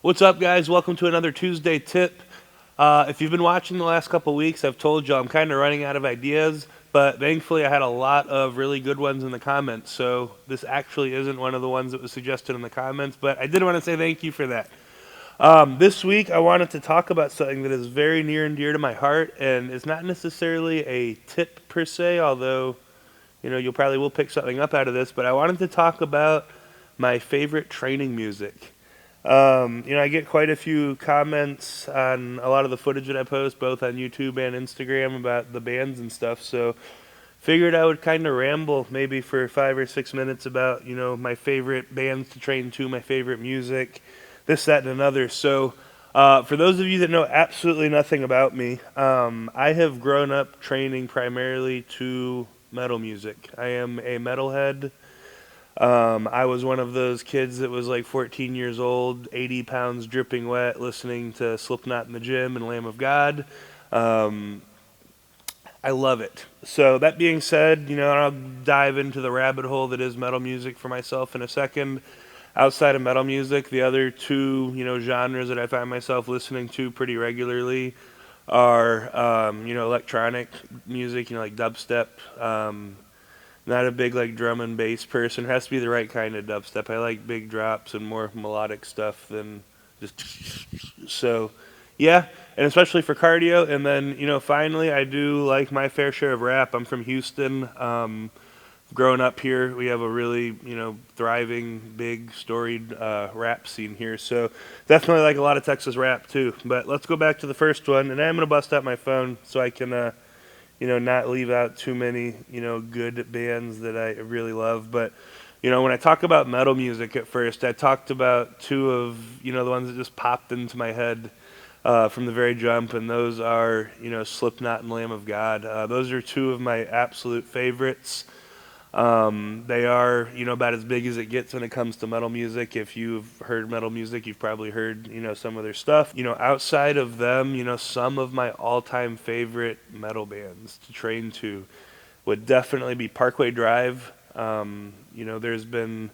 What's up, guys? Welcome to another Tuesday tip. If you've been watching the last couple weeks, I've told you I'm kind of running out of ideas, but thankfully I had a lot of really good ones in the comments, so this actually isn't one of the ones that was suggested in the comments, but I did want to say thank you for that. This week I wanted to talk about something that is very near and dear to my heart, and it's not necessarily a tip per se, although you'll probably will pick something up out of this, but I wanted to talk about my favorite training music. I get quite a few comments on a lot of the footage that I post, both on YouTube and Instagram, about the bands and stuff. So, figured I would kind of ramble maybe for 5 or 6 minutes about my favorite bands to train to, my favorite music, this, that, and another. So, for those of you that know absolutely nothing about me, I have grown up training primarily to metal music. I am a metalhead. I was one of those kids that was like 14 years old, 80 pounds dripping wet, listening to Slipknot in the gym and Lamb of God. Um, I love it. So that being said, I'll dive into the rabbit hole that is metal music for myself in a second. Outside of metal music, the other two, genres that I find myself listening to pretty regularly are, electronic music, like dubstep. Not a big like drum and bass person. It has to be the right kind of dubstep. I like big drops and more melodic stuff than just so. Yeah, and especially for cardio. And then finally, I do like my fair share of rap. I'm from Houston. Growing up here, we have a really thriving, big, storied rap scene here. So definitely like a lot of Texas rap too. But let's go back to the first one, and I'm gonna bust out my phone so I can not leave out too many, good bands that I really love. But, when I talk about metal music at first, I talked about two of, the ones that just popped into my head from the very jump, and those are, Slipknot and Lamb of God. Those are two of my absolute favorites. They are, about as big as it gets when it comes to metal music. If you've heard metal music, you've probably heard, some of their stuff. Outside of them, some of my all-time favorite metal bands to train to would definitely be Parkway Drive. There's been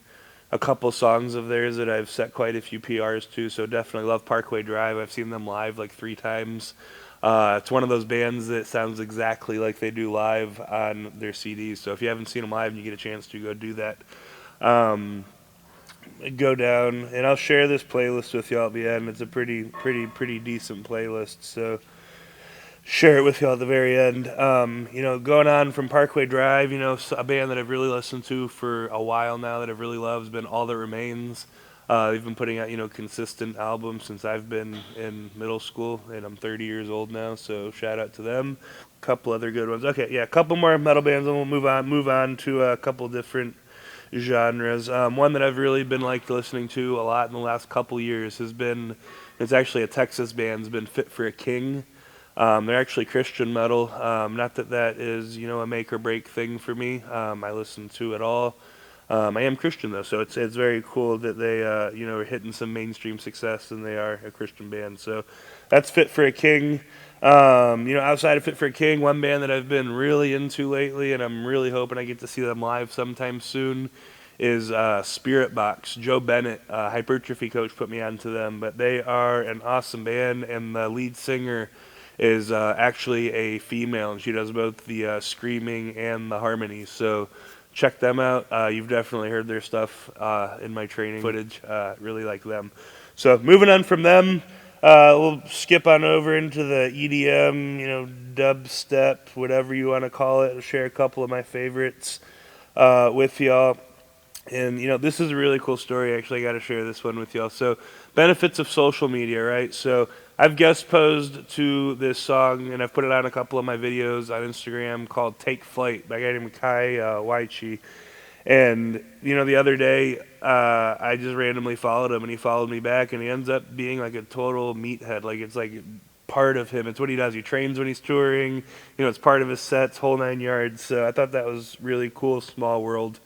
a couple songs of theirs that I've set quite a few PRs to, so definitely love Parkway Drive. I've seen them live like 3 times. It's one of those bands that sounds exactly like they do live on their CDs. So if you haven't seen them live and you get a chance to go do that, um, go down and I'll share this playlist with y'all at the end. It's a pretty decent playlist. So share it with y'all at the very end. Going on from Parkway Drive, a band that I've really listened to for a while now that I've really loved has been All That Remains. They've been putting out, consistent albums since I've been in middle school, and I'm 30 years old now, so shout out to them. A couple other good ones. Okay, yeah, a couple more metal bands, and we'll move on to a couple different genres. One that I've really been listening to a lot in the last couple years it's actually a Texas band, has been Fit for a King. They're actually Christian metal. Not that is, a make or break thing for me. I listen to it all. I am Christian though, so it's very cool that they are hitting some mainstream success and they are a Christian band. So that's Fit for a King. Outside of Fit for a King, one band that I've been really into lately, and I'm really hoping I get to see them live sometime soon, is Spirit Box. Joe Bennett, hypertrophy coach, put me onto them, but they are an awesome band, and the lead singer is actually a female, and she does both the screaming and the harmonies. So check them out. You've definitely heard their stuff in my training footage. Really like them. So moving on from them, we'll skip on over into the EDM, dubstep, whatever you want to call it. I'll share a couple of my favorites with y'all. And, this is a really cool story. Actually, I got to share this one with y'all. So, benefits of social media, right? So, I've guest posed to this song, and I've put it on a couple of my videos on Instagram called Take Flight by a guy named Kai Waichi. And, the other day, I just randomly followed him, and he followed me back, and he ends up being like a total meathead. Like, it's like part of him. It's what he does. He trains when he's touring. It's part of his sets, whole 9 yards. So, I thought that was really cool, small world.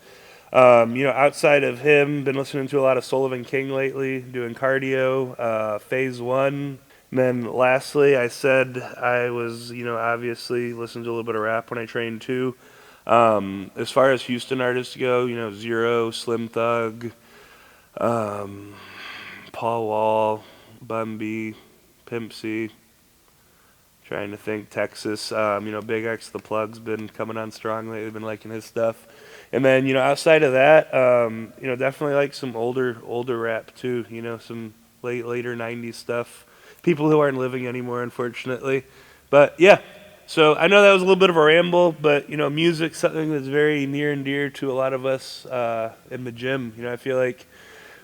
Outside of him, been listening to a lot of Sullivan King lately, doing cardio, phase one. And then lastly, I said I was, obviously listening to a little bit of rap when I trained too. As far as Houston artists go, Zero, Slim Thug, Paul Wall, Bun B, Pimp C. Trying to think, Texas. Big X the Plug's been coming on strong lately. Been liking his stuff. And then outside of that, definitely like some older rap too. Some later '90s stuff. People who aren't living anymore, unfortunately. But yeah, so I know that was a little bit of a ramble, but music's something that's very near and dear to a lot of us in the gym. I feel like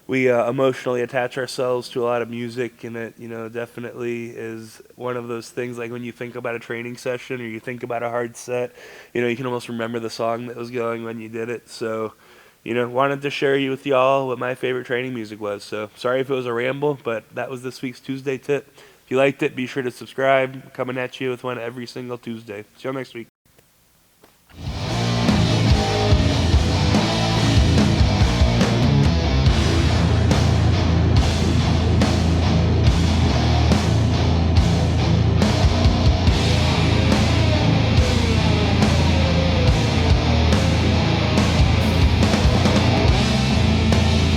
we emotionally attach ourselves to a lot of music, and it definitely is one of those things. Like when you think about a training session or you think about a hard set, you can almost remember the song that was going when you did it. So wanted to share with y'all what my favorite training music was. So sorry if it was a ramble, but that was this week's Tuesday tip. If you liked it, be sure to subscribe. Coming at you with one every single Tuesday. See y'all next week.